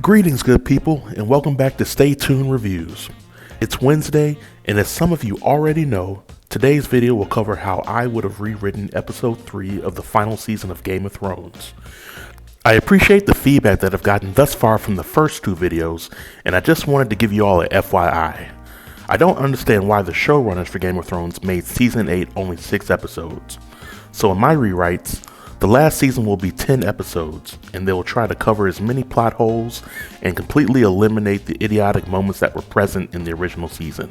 Greetings, good people, and welcome back to Stay Tuned Reviews. It's Wednesday, and as some of you already know, today's video will cover how I would have rewritten episode 3 of the final season of Game of Thrones. I appreciate the feedback that I've gotten thus far from the first two videos, and I just wanted to give you all a FYI. I don't understand why the showrunners for Game of Thrones made season 8 only 6 episodes. So in my rewrites, the last season will be 10 episodes, and they will try to cover as many plot holes and completely eliminate the idiotic moments that were present in the original season.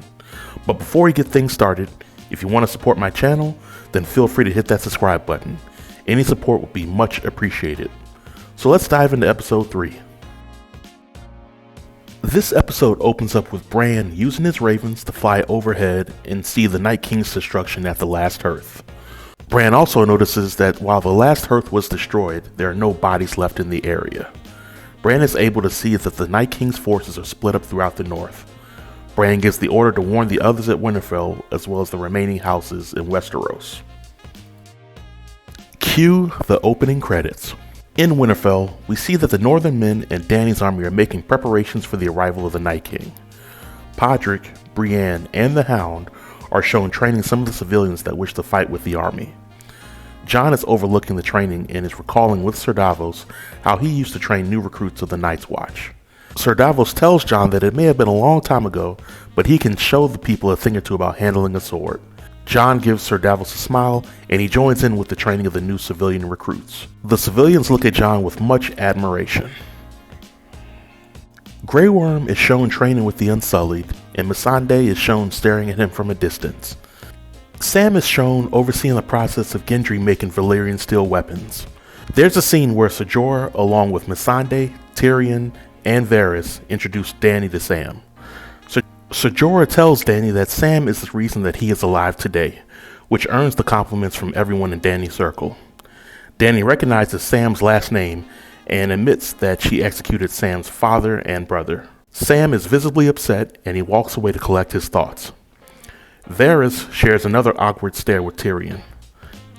But before we get things started, if you want to support my channel, then feel free to hit that subscribe button. Any support will be much appreciated. So let's dive into episode 3. This episode opens up with Bran using his ravens to fly overhead and see the Night King's destruction at the last hearth. Bran also notices that while the last hearth was destroyed, there are no bodies left in the area. Bran is able to see that the Night King's forces are split up throughout the north. Bran gives the order to warn the others at Winterfell, as well as the remaining houses in Westeros. Cue the opening credits. In Winterfell, we see that the Northern men and Dany's army are making preparations for the arrival of the Night King. Podrick, Brienne, and the Hound are shown training some of the civilians that wish to fight with the army. Jon is overlooking the training and is recalling with Sir Davos how he used to train new recruits of the Night's Watch. Sir Davos tells Jon that it may have been a long time ago, but he can show the people a thing or two about handling a sword. Jon gives Sir Davos a smile, and he joins in with the training of the new civilian recruits. The civilians look at Jon with much admiration. Grey Worm is shown training with the Unsullied, and Missandei is shown staring at him from a distance. Sam is shown overseeing the process of Gendry making Valyrian steel weapons. There's a scene where Ser Jorah, along with Missandei, Tyrion, and Varys, introduce Dany to Sam. Ser Jorah tells Dany that Sam is the reason that he is alive today, which earns the compliments from everyone in Dany's circle. Dany recognizes Sam's last name and admits that she executed Sam's father and brother. Sam is visibly upset, and he walks away to collect his thoughts. Varys shares another awkward stare with Tyrion.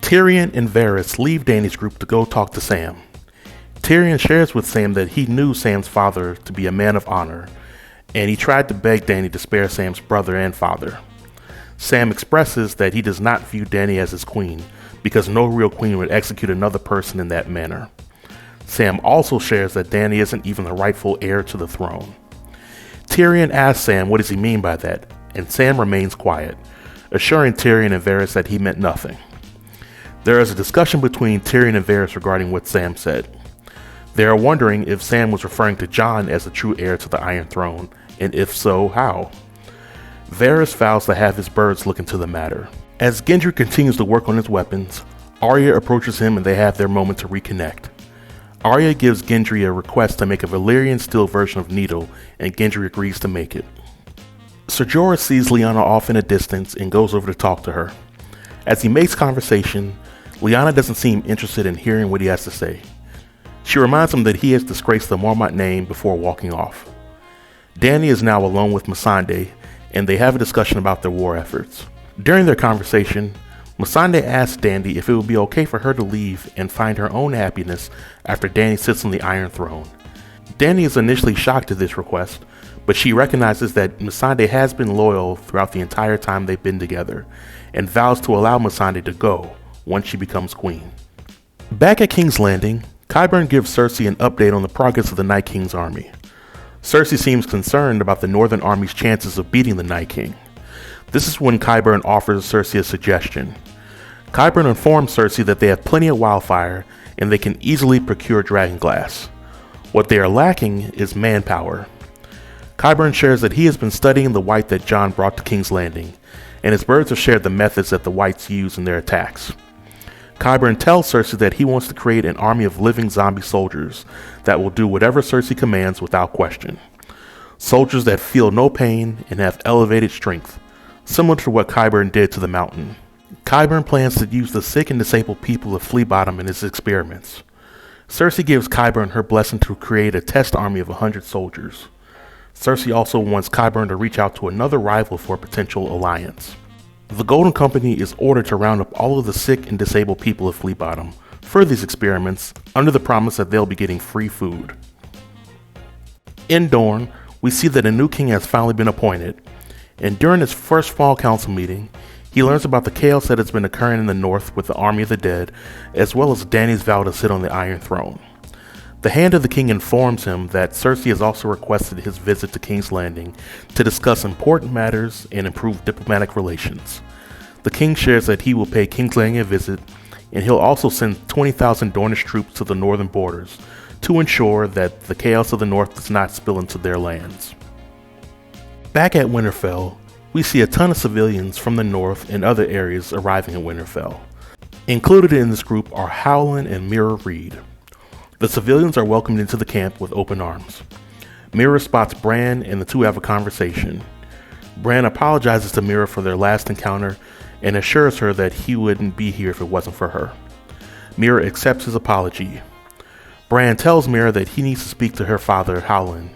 Tyrion and Varys leave Dany's group to go talk to Sam. Tyrion shares with Sam that he knew Sam's father to be a man of honor, and he tried to beg Dany to spare Sam's brother and father. Sam expresses that he does not view Dany as his queen, because no real queen would execute another person in that manner. Sam also shares that Dany isn't even the rightful heir to the throne. Tyrion asks Sam what does he mean by that, and Sam remains quiet, assuring Tyrion and Varys that he meant nothing. There is a discussion between Tyrion and Varys regarding what Sam said. They are wondering if Sam was referring to Jon as the true heir to the Iron Throne, and if so, how. Varys vows to have his birds look into the matter. As Gendry continues to work on his weapons, Arya approaches him and they have their moment to reconnect. Arya gives Gendry a request to make a Valyrian steel version of Needle, and Gendry agrees to make it. Ser Jorah sees Lyanna off in a distance and goes over to talk to her. As he makes conversation, Lyanna doesn't seem interested in hearing what he has to say. She reminds him that he has disgraced the Mormont name before walking off. Dany is now alone with Missandei, and they have a discussion about their war efforts. During their conversation, Missandei asks Dany if it would be okay for her to leave and find her own happiness after Dany sits on the Iron Throne. Dany is initially shocked at this request, but she recognizes that Missandei has been loyal throughout the entire time they've been together, and vows to allow Missandei to go once she becomes queen. Back at King's Landing, Qyburn gives Cersei an update on the progress of the Night King's army. Cersei seems concerned about the Northern Army's chances of beating the Night King. This is when Qyburn offers Cersei a suggestion. Qyburn informs Cersei that they have plenty of wildfire and they can easily procure dragonglass. What they are lacking is manpower. Qyburn shares that he has been studying the white that Jon brought to King's Landing, and his birds have shared the methods that the whites use in their attacks. Qyburn tells Cersei that he wants to create an army of living zombie soldiers that will do whatever Cersei commands without question. Soldiers that feel no pain and have elevated strength, similar to what Qyburn did to the Mountain. Qyburn plans to use the sick and disabled people of Flea Bottom in his experiments. Cersei gives Qyburn her blessing to create a test army of 100 soldiers. Cersei also wants Qyburn to reach out to another rival for a potential alliance. The Golden Company is ordered to round up all of the sick and disabled people of Flea Bottom for these experiments under the promise that they'll be getting free food. In Dorne, we see that a new king has finally been appointed, and during his first fall council meeting, he learns about the chaos that has been occurring in the north with the army of the dead, as well as Dany's vow to sit on the Iron Throne. The Hand of the King informs him that Cersei has also requested his visit to King's Landing to discuss important matters and improve diplomatic relations. The king shares that he will pay King's Landing a visit, and he'll also send 20,000 Dornish troops to the northern borders to ensure that the chaos of the north does not spill into their lands. Back at Winterfell, we see a ton of civilians from the north and other areas arriving at Winterfell. Included in this group are Howland and Meera Reed. The civilians are welcomed into the camp with open arms. Meera spots Bran and the two have a conversation. Bran apologizes to Meera for their last encounter and assures her that he wouldn't be here if it wasn't for her. Meera accepts his apology. Bran tells Meera that he needs to speak to her father, Howland.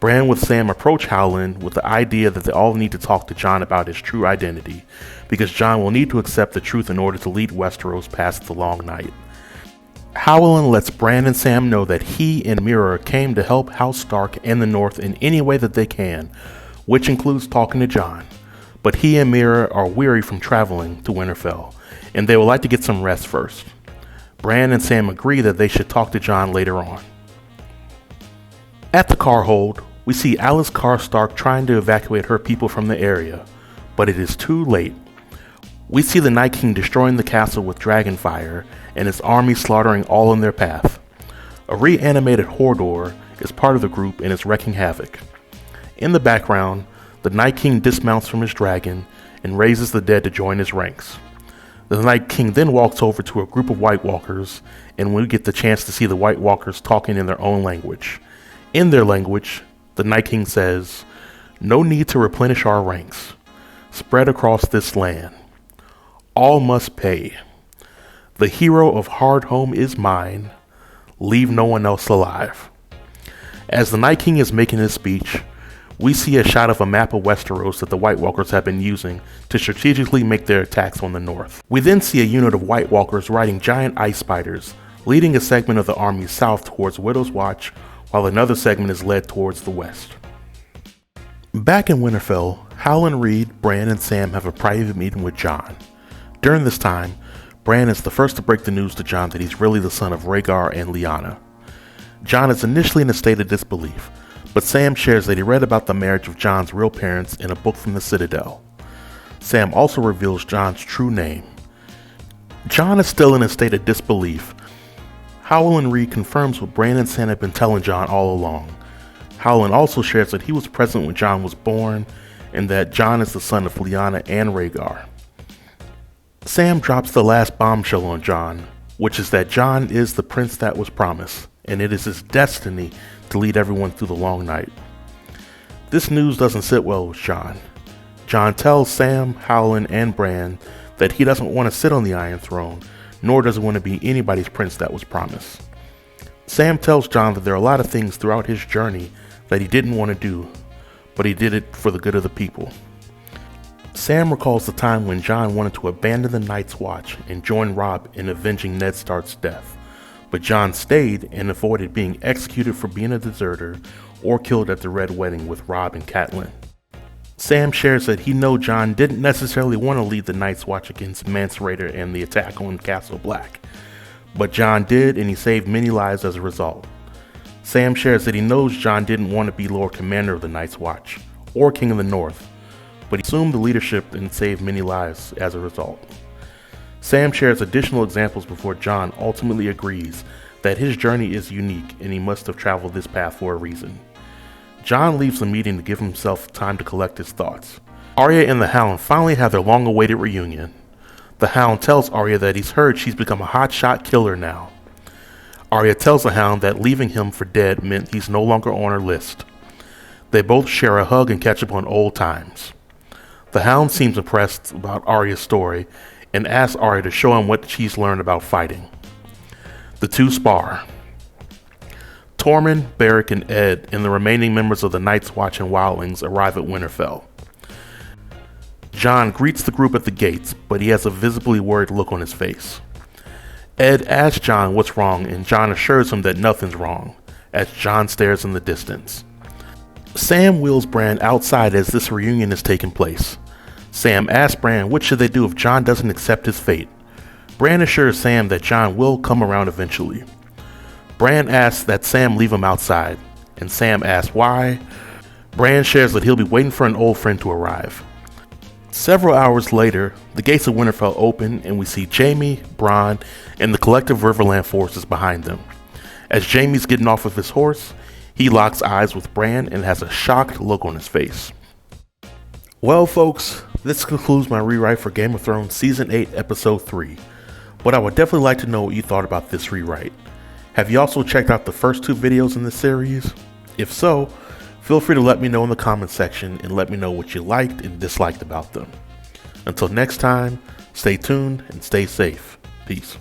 Bran with Sam approach Howland with the idea that they all need to talk to Jon about his true identity, because Jon will need to accept the truth in order to lead Westeros past the long night. Howland lets Bran and Sam know that he and Meera came to help House Stark and the North in any way that they can, which includes talking to Jon. But he and Meera are weary from traveling to Winterfell, and they would like to get some rest first. Bran and Sam agree that they should talk to Jon later on. At the Carhold, we see Alice Karstark trying to evacuate her people from the area, but it is too late. We see the Night King destroying the castle with dragonfire and his army slaughtering all in their path. A reanimated Hodor is part of the group and is wreaking havoc. In the background, the Night King dismounts from his dragon and raises the dead to join his ranks. The Night King then walks over to a group of White Walkers, and we get the chance to see the White Walkers talking in their own language. In their language, the Night King says, "No need to replenish our ranks. Spread across this land. All must pay. The hero of Hardhome is mine. Leave no one else alive." As the Night King is making his speech, we see a shot of a map of Westeros that the White Walkers have been using to strategically make their attacks on the north. We then see a unit of White Walkers riding giant ice spiders, leading a segment of the army south towards Widow's Watch, while another segment is led towards the west. Back in Winterfell, Howland, Reed, Bran, and Sam have a private meeting with Jon. During this time, Bran is the first to break the news to Jon that he's really the son of Rhaegar and Lyanna. Jon is initially in a state of disbelief, but Sam shares that he read about the marriage of Jon's real parents in a book from the Citadel. Sam also reveals Jon's true name. Jon is still in a state of disbelief. Howland Reed confirms what Bran and Sam have been telling Jon all along. Howland also shares that he was present when Jon was born, and that Jon is the son of Lyanna and Rhaegar. Sam drops the last bombshell on Jon, which is that Jon is the prince that was promised, and it is his destiny to lead everyone through the long night. This news doesn't sit well with Jon. Jon tells Sam, Howland, and Bran that he doesn't want to sit on the Iron Throne, nor does he want to be anybody's prince that was promised. Sam tells Jon that there are a lot of things throughout his journey that he didn't want to do, but he did it for the good of the people. Sam recalls the time when Jon wanted to abandon the Night's Watch and join Robb in avenging Ned Stark's death, but Jon stayed and avoided being executed for being a deserter or killed at the Red Wedding with Robb and Catelyn. Sam shares that he knows Jon didn't necessarily want to lead the Night's Watch against Mance Rayder and the attack on Castle Black, but Jon did, and he saved many lives as a result. Sam shares that he knows Jon didn't want to be Lord Commander of the Night's Watch or King of the North, but he assumed the leadership and saved many lives as a result. Sam shares additional examples before Jon ultimately agrees that his journey is unique and he must have traveled this path for a reason. Jon leaves the meeting to give himself time to collect his thoughts. Arya and the Hound finally have their long-awaited reunion. The Hound tells Arya that he's heard she's become a hotshot killer now. Arya tells the Hound that leaving him for dead meant he's no longer on her list. They both share a hug and catch up on old times. The Hound seems impressed about Arya's story and asks Arya to show him what she's learned about fighting. The two spar. Tormund, Beric, and Ed and the remaining members of the Night's Watch and Wildlings arrive at Winterfell. Jon greets the group at the gates, but he has a visibly worried look on his face. Ed asks Jon what's wrong, and Jon assures him that nothing's wrong. as Jon stares in the distance. Sam wheels Bran outside as this reunion is taking place. Sam asks Bran what should they do if Jon doesn't accept his fate. Bran assures Sam that Jon will come around eventually. Bran asks that Sam leave him outside, and Sam asks why. Bran shares that he'll be waiting for an old friend to arrive. Several hours later, the gates of Winterfell open and we see Jaime, Bronn, and the collective Riverland forces behind them. As Jaime's getting off of his horse, he locks eyes with Bran and has a shocked look on his face. Well folks, this concludes my rewrite for Game of Thrones Season 8 Episode 3, but I would definitely like to know what you thought about this rewrite. Have you also checked out the first 2 videos in this series? If so, feel free to let me know in the comments section and let me know what you liked and disliked about them. Until next time, stay tuned and stay safe. Peace.